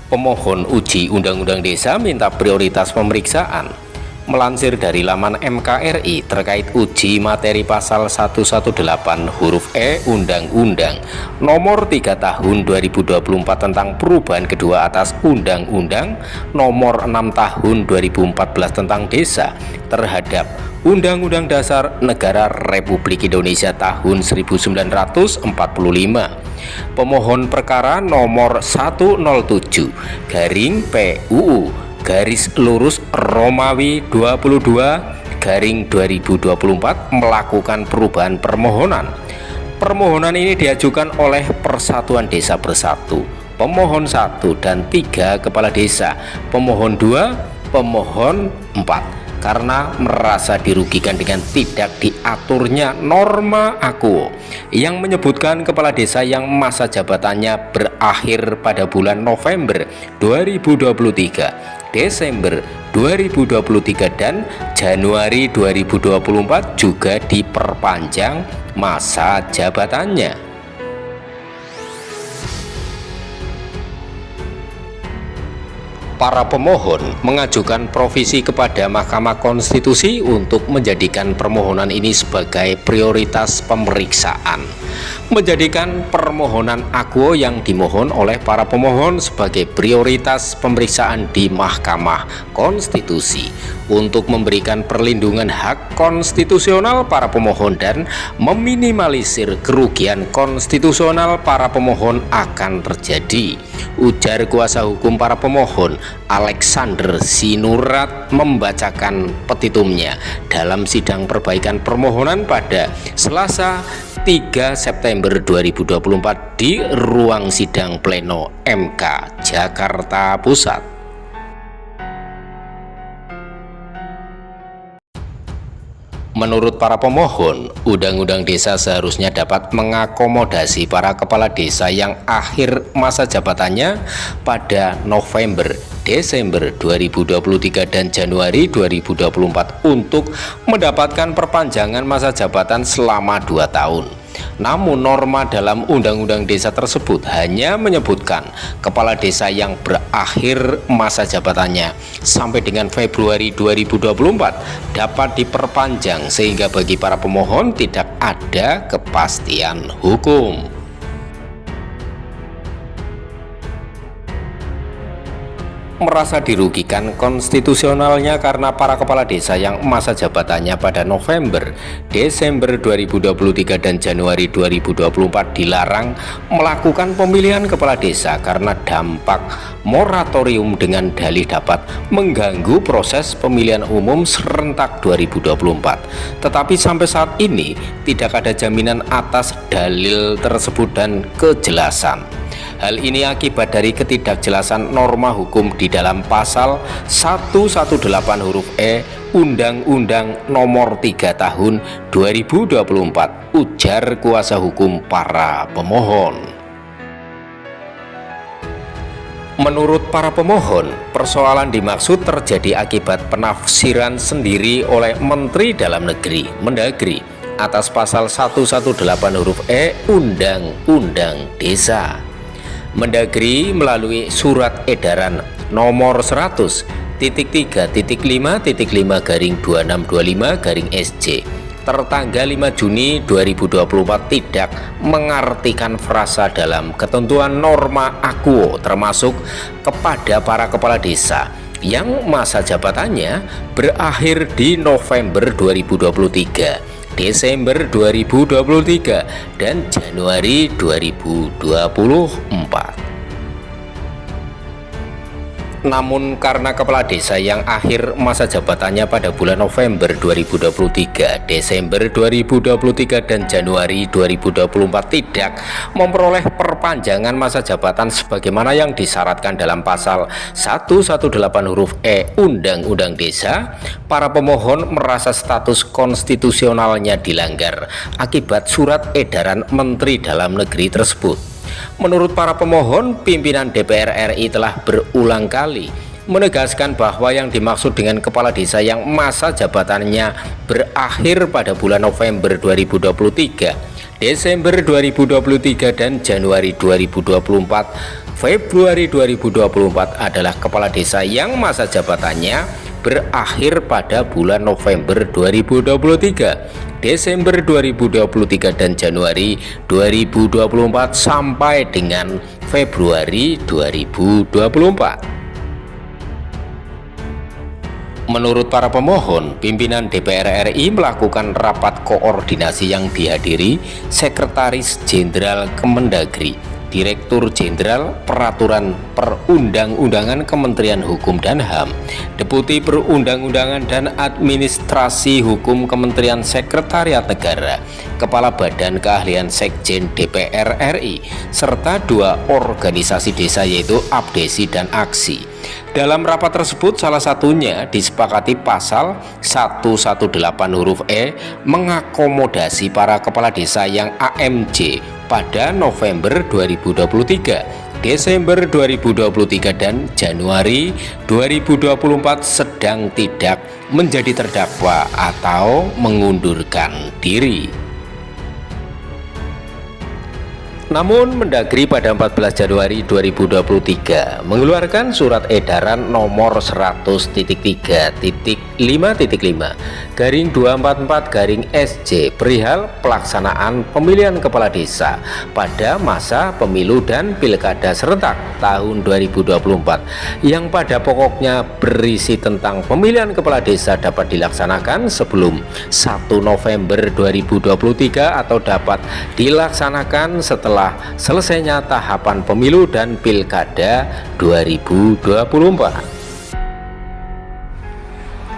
Pemohon uji Undang-Undang Desa minta prioritas pemeriksaan. Melansir dari laman MKRI terkait uji materi pasal 118 huruf E Undang-Undang Nomor 3 Tahun 2024 tentang perubahan kedua atas Undang-Undang Nomor 6 Tahun 2014 tentang Desa terhadap Undang-Undang Dasar Negara Republik Indonesia tahun 1945. Pemohon perkara nomor 107 garing PUU garis lurus Romawi 22 garing 2024 melakukan perubahan permohonan. Permohonan ini diajukan oleh Persatuan Desa Bersatu, pemohon 1 dan 3 kepala desa, pemohon 2, pemohon 4 karena merasa dirugikan dengan tidak diaturnya norma akuo yang menyebutkan kepala desa yang masa jabatannya berakhir pada bulan November 2023, Desember 2023 dan Januari 2024 juga diperpanjang masa jabatannya. Para pemohon mengajukan provisi kepada Mahkamah Konstitusi untuk menjadikan permohonan ini sebagai prioritas pemeriksaan, menjadikan permohonan akuo yang dimohon oleh para pemohon sebagai prioritas pemeriksaan di Mahkamah Konstitusi untuk memberikan perlindungan hak konstitusional para pemohon dan meminimalisir kerugian konstitusional para pemohon akan terjadi, ujar kuasa hukum para pemohon Alexander Sinurat membacakan petitumnya dalam sidang perbaikan permohonan pada Selasa 3 September 2024 di ruang sidang pleno MK Jakarta Pusat. Menurut para pemohon, Undang-Undang Desa seharusnya dapat mengakomodasi para kepala desa yang akhir masa jabatannya pada November, Desember 2023 dan Januari 2024 untuk mendapatkan perpanjangan masa jabatan selama 2 tahun. Namun norma dalam Undang-Undang Desa tersebut hanya menyebutkan kepala desa yang berakhir masa jabatannya sampai dengan Februari 2024 dapat diperpanjang, sehingga bagi para pemohon tidak ada kepastian hukum. Merasa dirugikan konstitusionalnya karena para kepala desa yang masa jabatannya pada November, Desember 2023 dan Januari 2024 dilarang melakukan pemilihan kepala desa karena dampak moratorium dengan dalih dapat mengganggu proses pemilihan umum serentak 2024. Tetapi sampai saat ini tidak ada jaminan atas dalil tersebut dan kejelasan. Hal ini akibat dari ketidakjelasan norma hukum di dalam pasal 118 huruf E Undang-Undang Nomor 3 Tahun 2024, ujar kuasa hukum para pemohon. Menurut para pemohon, persoalan dimaksud terjadi akibat penafsiran sendiri oleh Menteri Dalam Negeri Mendagri atas pasal 118 huruf E Undang-Undang Desa. Mendagri melalui surat edaran nomor 100.3.5.5/2625/SJ tertanggal 5 Juni 2024 tidak mengartikan frasa dalam ketentuan norma akuo termasuk kepada para kepala desa yang masa jabatannya berakhir di November 2023, Desember 2023 dan Januari 2024. Namun karena kepala desa yang akhir masa jabatannya pada bulan November 2023, Desember 2023 dan Januari 2024 tidak memperoleh perpanjangan masa jabatan sebagaimana yang disyaratkan dalam pasal 118 huruf E Undang-Undang Desa, para pemohon merasa status konstitusionalnya dilanggar akibat surat edaran Menteri Dalam Negeri tersebut. Menurut para pemohon, pimpinan DPR RI telah berulang kali menegaskan bahwa yang dimaksud dengan kepala desa yang masa jabatannya berakhir pada bulan November 2023, Desember 2023 dan Januari 2024. Februari 2024 adalah kepala desa yang masa jabatannya berakhir pada bulan November 2023, Desember 2023 dan Januari 2024 sampai dengan Februari 2024. Menurut para pemohon, pimpinan DPR RI melakukan rapat koordinasi yang dihadiri Sekretaris Jenderal Kemendagri, Direktur Jenderal Peraturan Perundang-undangan Kementerian Hukum dan HAM, Deputi Perundang-undangan dan Administrasi Hukum Kementerian Sekretariat Negara, Kepala Badan Keahlian Sekjen DPR RI, serta 2 organisasi desa yaitu APDESI dan AKSI. Dalam rapat tersebut salah satunya disepakati pasal 118 huruf E mengakomodasi para kepala desa yang AMJ pada November 2023, Desember 2023 dan Januari 2024 sedang tidak menjadi terdakwa atau mengundurkan diri. Namun Mendagri pada 14 Januari 2023 mengeluarkan surat edaran nomor 100.3.5.5/244/SJ perihal pelaksanaan pemilihan kepala desa pada masa pemilu dan pilkada serentak tahun 2024 yang pada pokoknya berisi tentang pemilihan kepala desa dapat dilaksanakan sebelum 1 November 2023 atau dapat dilaksanakan setelah selesainya tahapan pemilu dan pilkada 2024.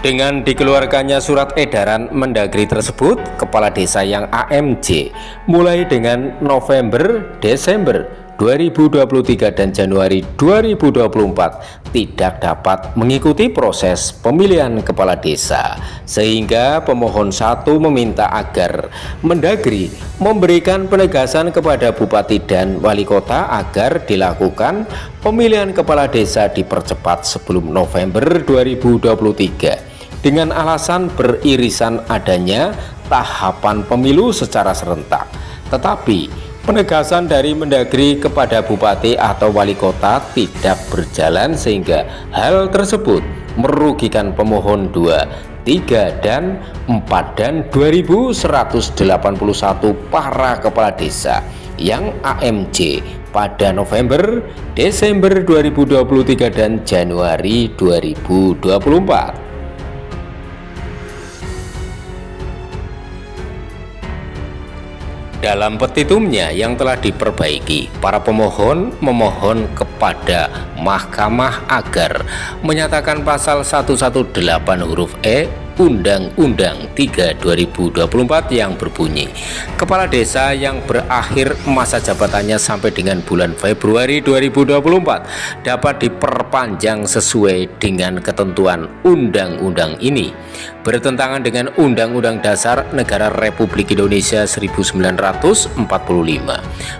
Dengan dikeluarkannya surat edaran Mendagri tersebut, kepala desa yang AMJ mulai dengan November, Desember 2023 dan Januari 2024 tidak dapat mengikuti proses pemilihan kepala desa, sehingga pemohon 1 meminta agar Mendagri memberikan penegasan kepada Bupati dan Wali Kota agar dilakukan pemilihan kepala desa dipercepat sebelum November 2023 dengan alasan beririsan adanya tahapan pemilu secara serentak. Tetapi penegasan dari Mendagri kepada Bupati atau Wali Kota tidak berjalan sehingga hal tersebut merugikan pemohon 2, 3, dan 4 dan 2181 para kepala desa yang AMJ pada November, Desember 2023 dan Januari 2024. Dalam petitumnya yang telah diperbaiki, para pemohon memohon kepada Mahkamah agar menyatakan pasal 118 huruf E Undang-Undang 3 2024 yang berbunyi, kepala desa yang berakhir masa jabatannya sampai dengan bulan Februari 2024 dapat diperpanjang sesuai dengan ketentuan undang-undang ini, bertentangan dengan Undang-Undang Dasar Negara Republik Indonesia 1945.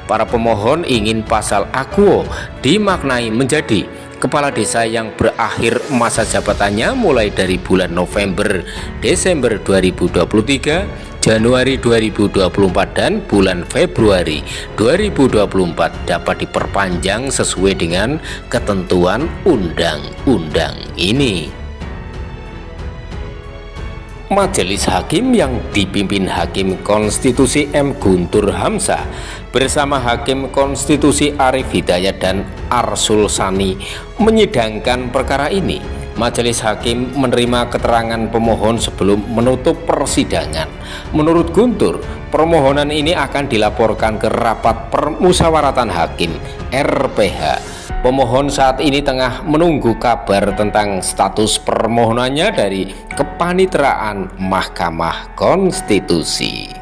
Para pemohon ingin pasal akuo dimaknai menjadi kepala desa yang berakhir masa jabatannya mulai dari bulan November, Desember 2023, Januari 2024 dan bulan Februari 2024 dapat diperpanjang sesuai dengan ketentuan undang-undang ini. Majelis Hakim yang dipimpin Hakim Konstitusi M. Guntur Hamzah bersama Hakim Konstitusi Arif Hidayat dan Arsul Sani menyidangkan perkara ini. Majelis Hakim menerima keterangan pemohon sebelum menutup persidangan. Menurut Guntur, permohonan ini akan dilaporkan ke Rapat Permusyawaratan Hakim (RPH). Pemohon saat ini tengah menunggu kabar tentang status permohonannya dari Kepaniteraan Mahkamah Konstitusi.